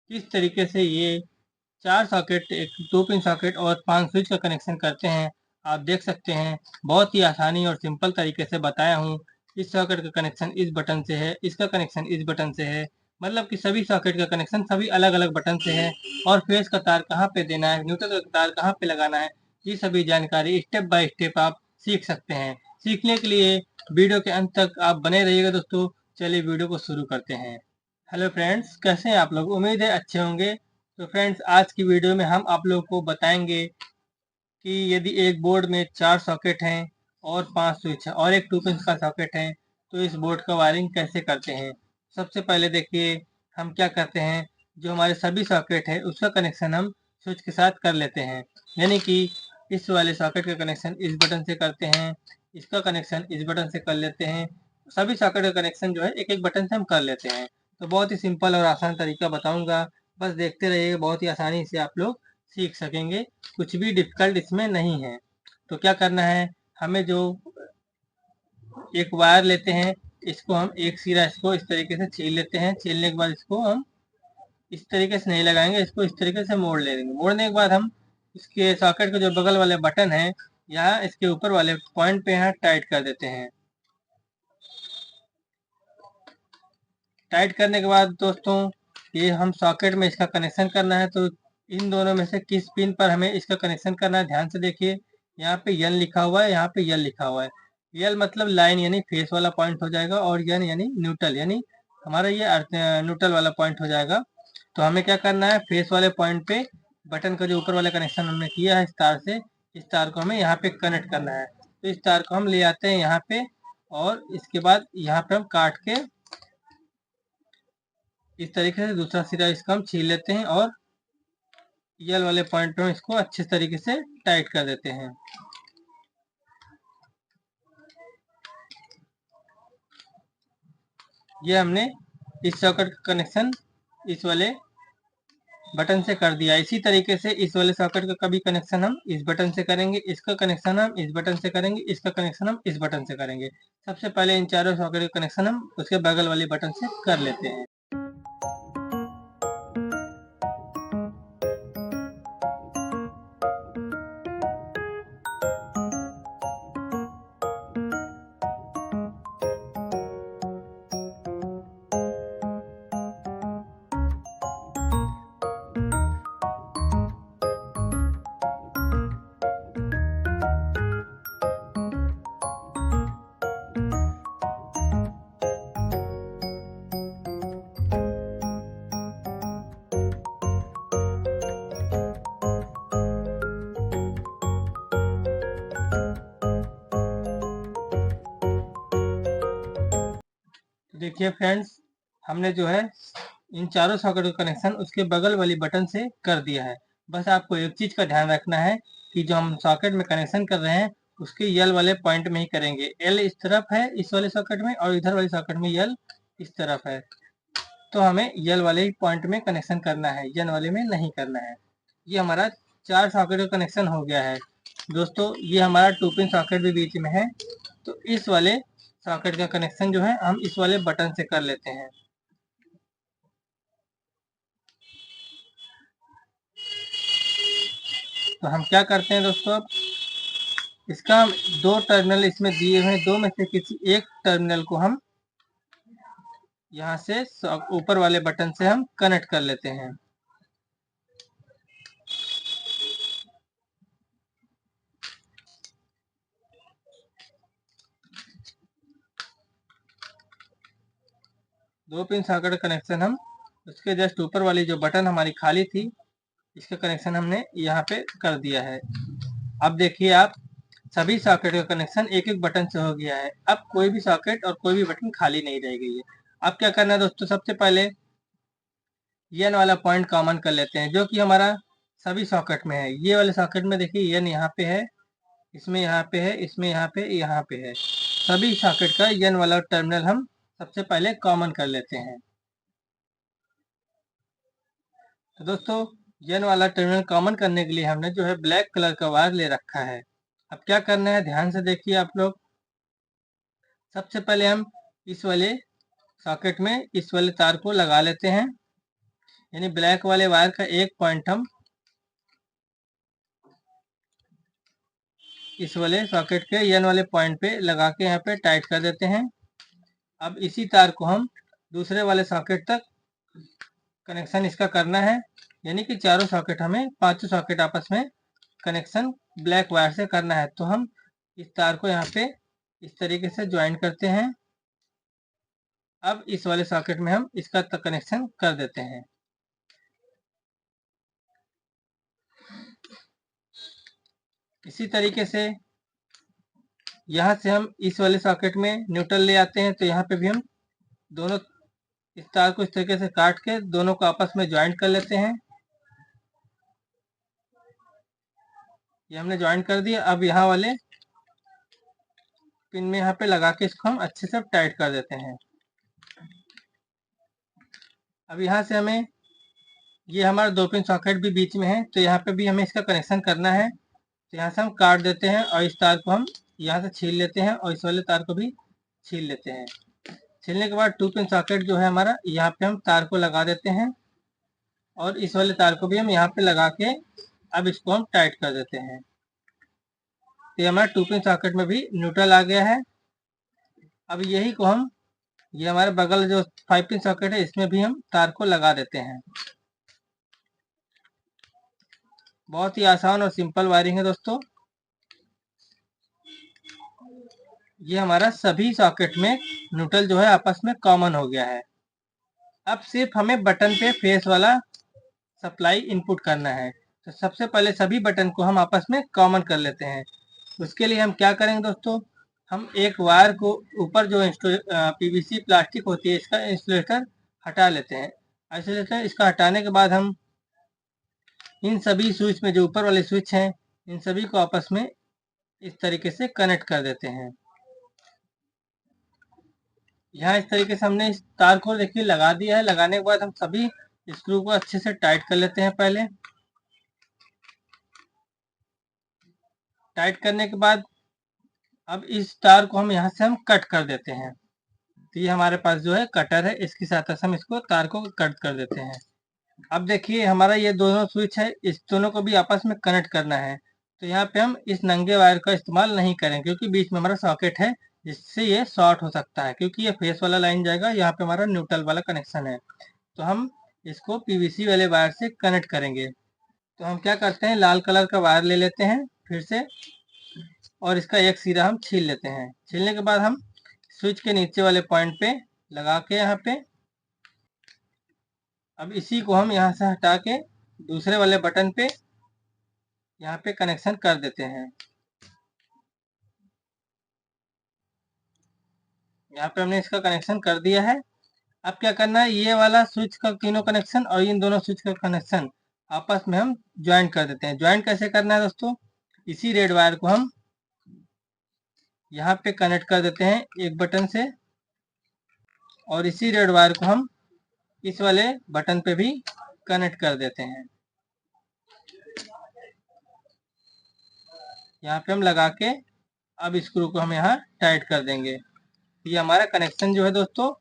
किस तरीके से ये 4 सॉकेट, एक 2 पिन सॉकेट और 5 स्विच का कनेक्शन करते हैं, आप देख सकते हैं। बहुत ही आसानी और सिंपल तरीके से बताया हूँ। इस सॉकेट का कनेक्शन इस बटन से है, इसका कनेक्शन इस बटन से है, मतलब कि सभी सॉकेट का कनेक्शन सभी अलग-अलग बटन से है। और फेस का तार कहाँ पे देना है, न्यूट्रल का तार कहाँ पे लगाना है, ये सभी जानकारी स्टेप बाय स्टेप आप सीख सकते हैं। सीखने के लिए वीडियो के अंत तक आप बने रहिएगा दोस्तों। चलिए वीडियो को शुरू करते हैं। हेलो फ्रेंड्स, कैसे हैं आप लोग? उम्मीद है अच्छे होंगे। तो फ्रेंड्स, आज की वीडियो में हम आप लोगों को बताएंगे कि यदि एक बोर्ड में 4 सॉकेट हैं और 5 स्विच हैं और एक 2 पिन का सॉकेट है, तो इस बोर्ड का वायरिंग कैसे करते हैं। सबसे पहले देखिए हम क्या करते हैं, जो हमारे सभी सॉकेट है उसका कनेक्शन हम स्विच के साथ कर लेते हैं। यानी कि इस वाले सॉकेट का कनेक्शन इस बटन से करते हैं, इसका कनेक्शन इस बटन से कर लेते हैं। सभी सॉकेट का कनेक्शन जो है एक एक बटन से हम कर लेते हैं। तो बहुत ही सिंपल और आसान तरीका बताऊंगा, बस देखते रहिएगा। बहुत ही आसानी से आप लोग सीख सकेंगे, कुछ भी डिफिकल्ट इसमें नहीं है। तो क्या करना है, हमें जो एक वायर लेते हैं, इसको हम एक सिरा इसको इस तरीके से छील लेते हैं। छीलने के बाद इसको हम इस तरीके से नहीं लगाएंगे, इसको इस तरीके से मोड़ लेंगे। मोड़ने के बाद हम इसके सॉकेट के जो बगल वाले बटन है, यहाँ इसके ऊपर वाले पॉइंट पे यहाँ टाइट कर देते हैं। टाइट करने के बाद दोस्तों, ये हम सॉकेट में इसका कनेक्शन करना है। तो इन दोनों में से किस पिन पर हमें इसका कनेक्शन करना है, ध्यान से देखिए। यहाँ पे यल लिखा हुआ है, यहाँ पे यल लिखा हुआ है। यल मतलब लाइन यानी फेस वाला पॉइंट हो जाएगा, और यन यानी न्यूट्रल, यानी हमारा ये न्यूट्रल वाला पॉइंट हो जाएगा। तो हमें क्या करना है, फेस वाले पॉइंट पे बटन का जो ऊपर वाला कनेक्शन हमने किया है इस तार से, इस तार को हमें यहाँ पे कनेक्ट करना है। तो इस तार को हम ले आते हैं यहाँ पे, और इसके बाद यहाँ पे हम काट के इस तरीके से दूसरा सिरा इसका हम छील लेते हैं, और यल वाले पॉइंट में इसको अच्छे तरीके से टाइट कर देते हैं। ये हमने इस सॉकेट का कनेक्शन इस वाले बटन से कर दिया। इसी तरीके से इस वाले सॉकेट का कभी कनेक्शन हम इस बटन से करेंगे, इसका कनेक्शन हम इस बटन से करेंगे, इसका कनेक्शन हम इस बटन से करेंगे। सबसे पहले इन चारों सॉकेट का कनेक्शन हम उसके बगल वाले बटन से कर लेते हैं। देखिए फ्रेंड्स, हमने जो है इन चारों सॉकेट का कनेक्शन उसके बगल वाली बटन से कर दिया है। बस आपको एक चीज का ध्यान रखना है कि जो हम सॉकेट में कनेक्शन कर रहे हैं उसके यल वाले पॉइंट में ही करेंगे। एल इस तरफ है इस वाले सॉकेट में, और इधर वाले सॉकेट में यल इस तरफ है। तो हमें यल वाले ही पॉइंट में कनेक्शन करना है, यन वाले में नहीं करना है। ये हमारा 4 सॉकेट का कनेक्शन हो गया है दोस्तों। ये हमारा 2 पिन सॉकेट भी बीच में है। तो इस वाले सॉकेट का कनेक्शन जो है हम इस वाले बटन से कर लेते हैं। तो हम क्या करते हैं दोस्तों, इसका हम 2 टर्मिनल इसमें दिए हुए हैं, 2 में से किसी एक टर्मिनल को हम यहाँ से ऊपर वाले बटन से हम कनेक्ट कर लेते हैं। दो पिन सॉकेट कनेक्शन हम उसके जस्ट ऊपर वाली जो बटन हमारी खाली थी, इसका कनेक्शन हमने यहाँ पे कर दिया है। अब देखिए आप, सभी सॉकेट का कनेक्शन एक एक बटन से हो गया है। अब कोई भी सॉकेट और कोई भी बटन खाली नहीं रह गई है। अब क्या करना है दोस्तों, सबसे पहले यन वाला पॉइंट कॉमन कर लेते हैं, जो कि हमारा सभी सॉकेट में है। ये वाले सॉकेट में देखिए यन यहाँ पे है, इसमें यहाँ पे है, इसमें यहाँ पे है। सभी सॉकेट का यन वाला टर्मिनल हम सबसे पहले कॉमन कर लेते हैं। तो दोस्तों, यन वाला टर्मिनल कॉमन करने के लिए हमने जो है ब्लैक कलर का वायर ले रखा है। अब क्या करना है, ध्यान से देखिए आप लोग। सबसे पहले हम इस वाले सॉकेट में इस वाले तार को लगा लेते हैं। यानी ब्लैक वाले वायर का एक पॉइंट हम इस वाले सॉकेट के एन वाले पॉइंट पे लगा के यहाँ पे टाइट कर देते हैं। अब इसी तार को हम दूसरे वाले सॉकेट तक कनेक्शन इसका करना है, यानी कि चारों सॉकेट हमें पांचों सॉकेट आपस में कनेक्शन ब्लैक वायर से करना है। तो हम इस तार को यहाँ पे इस तरीके से ज्वाइन करते हैं। अब इस वाले सॉकेट में हम इसका कनेक्शन कर देते हैं। इसी तरीके से यहाँ से हम इस वाले सॉकेट में न्यूट्रल ले आते हैं। तो यहाँ पे भी हम दोनों इस तार को इस तरीके से काट के दोनों को आपस में ज्वाइंट कर लेते हैं। ये हमने ज्वाइंट कर दिया। अब यहाँ वाले पिन में यहाँ पे लगा के इसको हम अच्छे से टाइट कर देते हैं। अब यहाँ से हमें ये हमारा 2 पिन सॉकेट भी बीच में है, तो यहाँ पे भी हमें इसका कनेक्शन करना है। तो यहाँ से हम काट देते हैं और इस तार को हम यहाँ से छील लेते हैं और इस वाले तार को भी छील लेते हैं। छीलने के बाद 2 पिन सॉकेट जो है हमारा, यहाँ पे हम तार को लगा देते हैं और इस वाले तार को भी हम यहाँ पे लगा के अब इसको हम टाइट कर देते हैं। तो हमारा 2 पिन सॉकेट में भी न्यूट्रल आ गया है। अब यही को हम ये हमारे बगल जो 5 पिन सॉकेट है इसमें भी हम तार को लगा देते हैं। बहुत ही आसान और सिंपल वायरिंग है दोस्तों। ये हमारा सभी सॉकेट में न्यूट्रल जो है आपस में कॉमन हो गया है। अब सिर्फ हमें बटन पे फेस वाला सप्लाई इनपुट करना है। तो सबसे पहले सभी बटन को हम आपस में कॉमन कर लेते हैं। उसके लिए हम क्या करेंगे दोस्तों, हम एक वायर को ऊपर जो पीवीसी प्लास्टिक होती है इसका इंसुलेटर हटा लेते हैं। आइसोलेटर इसका हटाने के बाद हम इन सभी स्विच में जो ऊपर वाले स्विच हैं इन सभी को आपस में इस तरीके से कनेक्ट कर देते हैं। यहाँ इस तरीके से हमने इस तार को देखिए लगा दिया है। लगाने के बाद हम सभी स्क्रू को अच्छे से टाइट कर लेते हैं। पहले टाइट करने के बाद अब इस तार को हम यहाँ से हम कट कर देते हैं। तो ये हमारे पास जो है कटर है, इसकी सहायता से हम इसको तार को कट कर देते हैं। अब देखिए हमारा ये दोनों स्विच है, इस दोनों को भी आपस में कनेक्ट करना है। तो यहाँ पे हम इस नंगे वायर का इस्तेमाल नहीं करें क्योंकि बीच में हमारा सॉकेट है जिससे ये शॉर्ट हो सकता है, क्योंकि ये फेस वाला लाइन जाएगा, यहाँ पे हमारा न्यूट्रल वाला कनेक्शन है। तो हम इसको पीवीसी वाले वायर से कनेक्ट करेंगे। तो हम क्या करते हैं, लाल कलर का वायर ले लेते हैं फिर से और इसका एक सिरा हम छील लेते हैं। छीलने के बाद हम स्विच के नीचे वाले पॉइंट पे लगा के यहाँ पे अब इसी को हम यहाँ से हटा के दूसरे वाले बटन पे यहाँ पे कनेक्शन कर देते हैं। यहाँ पे हमने इसका कनेक्शन कर दिया है। अब क्या करना है, ये वाला स्विच का तीनों कनेक्शन और इन दोनों स्विच का कनेक्शन आपस में हम ज्वाइन कर देते हैं। ज्वाइन कैसे करना है दोस्तों, इसी रेड वायर को हम यहाँ पे कनेक्ट कर देते हैं एक बटन से और इसी रेड वायर को हम इस वाले बटन पे भी कनेक्ट कर देते हैं। यहाँ पे हम लगा के अब स्क्रू को हम यहाँ टाइट कर देंगे। ये हमारा कनेक्शन जो है दोस्तों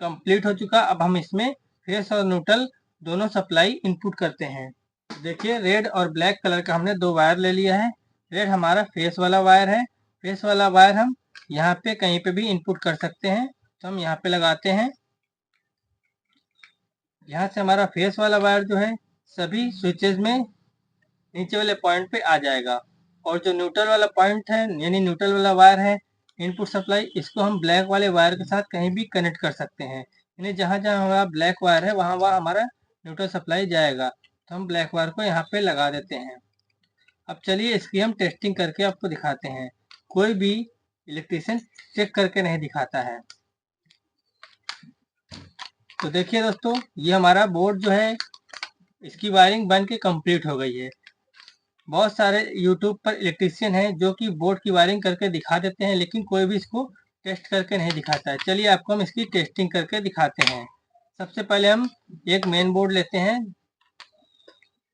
कंप्लीट हो चुका। अब हम इसमें फेस और न्यूट्रल दोनों सप्लाई इनपुट करते हैं। देखिए रेड और ब्लैक कलर का हमने 2 वायर ले लिया है। रेड हमारा फेस वाला वायर है। फेस वाला वायर हम यहाँ पे कहीं पे भी इनपुट कर सकते हैं। तो हम यहाँ पे लगाते हैं। यहाँ से हमारा फेस वाला वायर जो है सभी स्विचेज में नीचे वाले पॉइंट पे आ जाएगा और जो न्यूट्रल वाला पॉइंट है यानी न्यूट्रल वाला वायर है इनपुट सप्लाई, इसको हम ब्लैक वाले वायर के साथ कहीं भी कनेक्ट कर सकते हैं। यानी जहाँ जहाँ हमारा ब्लैक वायर है वहाँ वहाँ हमारा न्यूट्रल सप्लाई जाएगा। तो हम ब्लैक वायर को यहाँ पे लगा देते हैं। अब चलिए इसकी हम टेस्टिंग करके आपको दिखाते हैं। कोई भी इलेक्ट्रीशियन चेक करके नहीं दिखाता है। तो देखिए दोस्तों ये हमारा बोर्ड जो है इसकी वायरिंग बन के कंप्लीट हो गई है। बहुत सारे यूट्यूब पर इलेक्ट्रीशियन हैं जो कि बोर्ड की वायरिंग करके दिखा देते हैं, लेकिन कोई भी इसको टेस्ट करके नहीं दिखाता है। चलिए आपको हम इसकी टेस्टिंग करके दिखाते हैं। सबसे पहले हम एक मेन बोर्ड लेते हैं।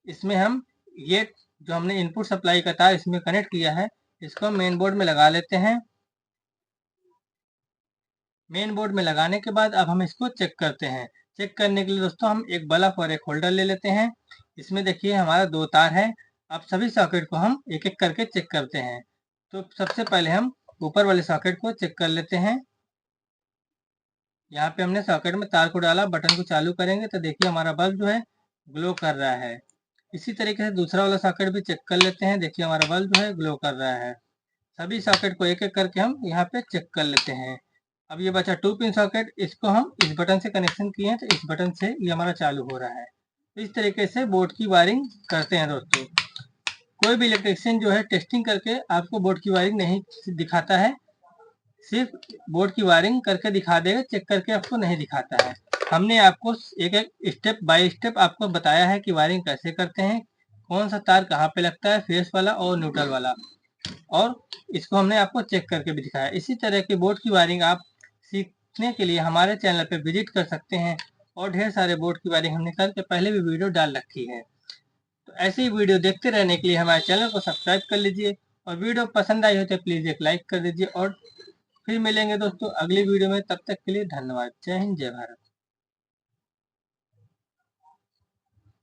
इसमें हम ये जो हमने इनपुट सप्लाई का तार इसमें कनेक्ट किया है इसको मेन बोर्ड में लगा लेते हैं। मेन बोर्ड में लगाने के बाद अब हम इसको चेक करते हैं। चेक करने के लिए दोस्तों हम एक बल्ब और एक होल्डर ले लेते हैं। इसमें देखिए हमारा 2 तार है। अब सभी सॉकेट को हम एक-एक करके चेक करते हैं। तो सबसे पहले हम ऊपर वाले सॉकेट को चेक कर लेते हैं। यहाँ पे हमने सॉकेट में तार को डाला, बटन को चालू करेंगे तो देखिए हमारा बल्ब जो है ग्लो कर रहा है। इसी तरीके से दूसरा वाला सॉकेट भी चेक कर लेते हैं। देखिए हमारा बल्ब जो है ग्लो कर रहा है। सभी सॉकेट को एक-एक करके हम यहाँ पे चेक कर लेते हैं। अब ये बचा 2 पिन सॉकेट, इसको हम इस बटन से कनेक्शन किए हैं तो इस बटन से ये हमारा चालू हो रहा है। तो इस तरीके से बोर्ड की वायरिंग करते हैं दोस्तों। कोई भी इलेक्ट्रीशियन जो है टेस्टिंग करके आपको बोर्ड की वायरिंग नहीं दिखाता है, सिर्फ बोर्ड की वायरिंग करके दिखा देगा, चेक करके आपको नहीं दिखाता है। हमने आपको एक-एक स्टेप बाय स्टेप आपको बताया है कि वायरिंग कैसे करते हैं, कौन सा तार कहाँ पे लगता है, फेस वाला और न्यूट्रल वाला, और इसको हमने आपको चेक करके भी दिखाया। इसी तरह की बोर्ड की वायरिंग आप सीखने के लिए हमारे चैनल पे विजिट कर सकते हैं, और ढेर सारे बोर्ड की वायरिंग हमने करके पहले भी वीडियो डाल रखी है। तो ऐसी ही वीडियो देखते रहने के लिए हमारे चैनल को सब्सक्राइब कर लीजिए, और वीडियो पसंद आई हो तो प्लीज़ एक लाइक कर दीजिए। और फिर मिलेंगे दोस्तों अगली वीडियो में, तब तक के लिए धन्यवाद। जय हिंद, जय भारत।